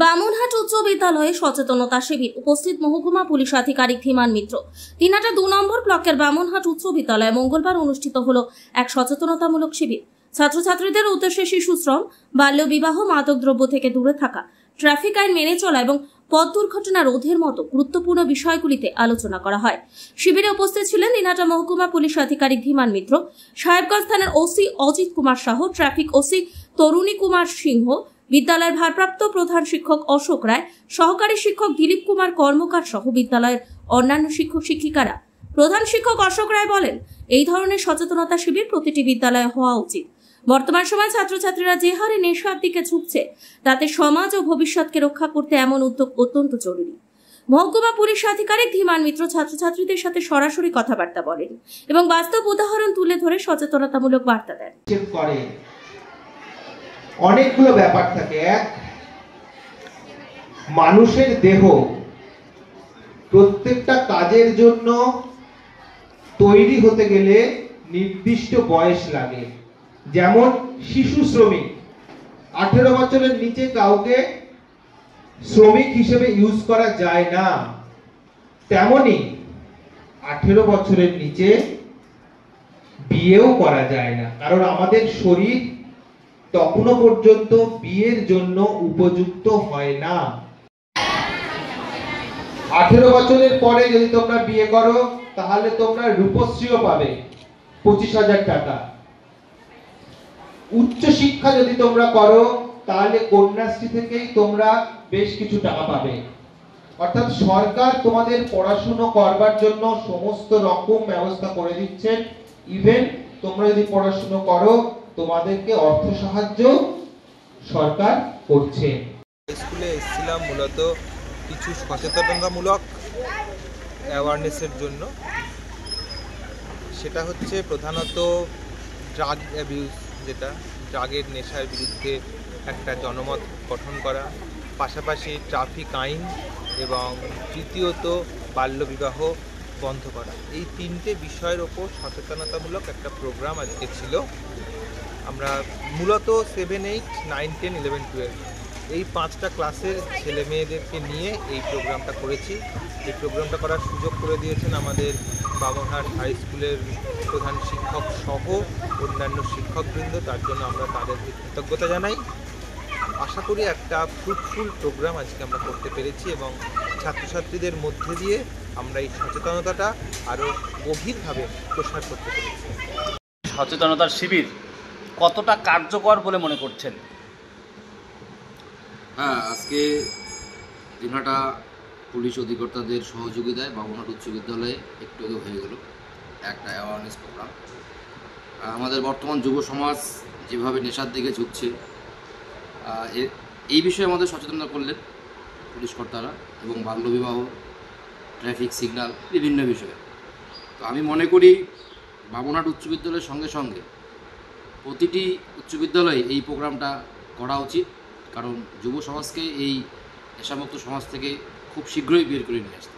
বামুনহাট উচ্চ বিদ্যালয়ে সচেতনতা শিবির উপস্থিত মহকুমা পুলিশ আধিকারিক ধীমান মিত্র। দিনহাটা 2 নম্বর ব্লকের বামুনহাট উচ্চ বিদ্যালয়ে মঙ্গলবার অনুষ্ঠিত হলো এক সচেতনতামূলক শিবির। ছাত্রছাত্রীদের উদ্দেশ্যে শিশুশ্রম, বাল্যবিবাহ, মাদকদ্রব্য থেকে দূরে থাকা, ট্রাফিক আইন মেনে চলা এবং পথ দুর্ঘটনা রোধের মতো গুরুত্বপূর্ণ বিষয়গুলিতে আলোচনা করা হয়। শিবিরে উপস্থিত ছিলেন দিনহাটা মহকুমা পুলিশ আধিকারিক ধীমান মিত্র, সাহেবগঞ্জ থানার ওসি অজিত কুমার সাহ, ট্রাফিক ওসি তরুণী কুমার সিংহ, বিদ্যালয়ের ভারপ্রাপ্ত প্রধান শিক্ষক অশোক রায়, সহকারী শিক্ষক দিলীপ কুমার কর্মকার সহ বিদ্যালয়ের অন্যান্য শিক্ষক শিক্ষিকারা। প্রধান শিক্ষক অশোক রায় বলেন, এই ধরনের সচেতনতা শিবির প্রতিটি বিদ্যালয়ে হওয়া উচিত। বর্তমান সময়ে ছাত্রছাত্রীরা যে হারে নেশার দিকে ঝুঁকছে, তাতে সমাজ ও ভবিষ্যৎকে রক্ষা করতে এমন উদ্যোগ অত্যন্ত জরুরি। মহকুমা পুলিশ আধিকারিক ধীমান মিত্র ছাত্রছাত্রীদের সাথে সরাসরি কথাবার্তা বলেন এবং বাস্তব উদাহরণ তুলে ধরে সচেতনতামূলক বার্তা দেন। অনেকগুলো ব্যাপার থাকে। এক, মানুষের দেহ প্রত্যেকটা কাজের জন্য তৈরি হতে গেলে নির্দিষ্ট বয়স লাগে। যেমন শিশু শ্রমিক, 18 বছরের নিচে কাউকে শ্রমিক হিসেবে ইউজ করা যায় না। তেমনি 18 বছরের নিচে বিয়েও করা যায় না, কারণ আমাদের শরীর তখনও পর্যন্ত বিয়ের জন্য উপযুক্ত হয় না। 18 বছরের পরে যদি তোমরা বিয়ে করো, তাহলে তোমরা রূপশ্রীও পাবে 25,000 টাকা। উচ্চ শিক্ষা যদি তোমরা করো, তাহলে কন্যাশ্রী থেকেই তোমরা বেশ কিছু টাকা পাবে। অর্থাৎ সরকার তোমাদের পড়াশোনা করবার জন্য সমস্ত রকম ব্যবস্থা করে দিচ্ছেন। ইভেন তোমরা যদি পড়াশোনা করো, তোমাদেরকে অর্থ সাহায্য সরকার করছে। স্কুলে এসেছিলাম মূলত কিছু সচেতনতামূলক অ্যাওয়ারনেসের জন্য। সেটা হচ্ছে প্রধানত ড্রাগ অ্যাবিউজ, যেটা ড্রাগের নেশার বিরুদ্ধে একটা জনমত গঠন করা, পাশাপাশি ট্রাফিক আইন এবং তৃতীয়ত বাল্যবিবাহ বন্ধ করা। এই 3টে বিষয়ের ওপর সচেতনতামূলক একটা প্রোগ্রাম আজকে ছিল। আমরা মূলত 7, 8, 9, 10, 11, 12 এই 5টা ক্লাসের ছেলে মেয়েদেরকে নিয়ে এই প্রোগ্রামটা করেছি। এই প্রোগ্রামটা করার সুযোগ করে দিয়েছেন আমাদের বামুনহাট হাই স্কুলের প্রধান শিক্ষক সহ অন্যান্য শিক্ষকবৃন্দ। তার জন্য আমরা তাদেরকে কৃতজ্ঞতা জানাই। আশা করি একটা ফ্রুটফুল প্রোগ্রাম আজকে আমরা করতে পেরেছি এবং ছাত্রছাত্রীদের মধ্যে দিয়ে আমরা এই সচেতনতাটা আরও গভীরভাবে প্রসার করতে পেরেছি। সচেতনতার শিবির কতটা কার্যকর বলে মনে করছেন? হ্যাঁ, আজকে দিনহাটা পুলিশ অধিকর্তাদের সহযোগিতায় বামুনহাট উচ্চ বিদ্যালয়ে একটু আগে হয়ে গেল একটা অ্যাওয়ারনেস প্রোগ্রাম। আমাদের বর্তমান যুব সমাজ যেভাবে নেশার দিকে ঝুঁকছে, এই বিষয়ে আমাদের সচেতনতা করলেন পুলিশ কর্তারা এবং বাল্যবিবাহ, ট্রাফিক সিগন্যাল, বিভিন্ন বিষয়ে। তো আমি মনে করি বামুনহাট উচ্চ বিদ্যালয়ের সঙ্গে সঙ্গে প্রতিটি উচ্চ বিদ্যালয়ে এই প্রোগ্রামটা করা উচিত, কারণ যুব সমাজকে এই নেশামুক্ত সমাজ থেকে খুব শীঘ্রই বের করে নিয়ে আসতে।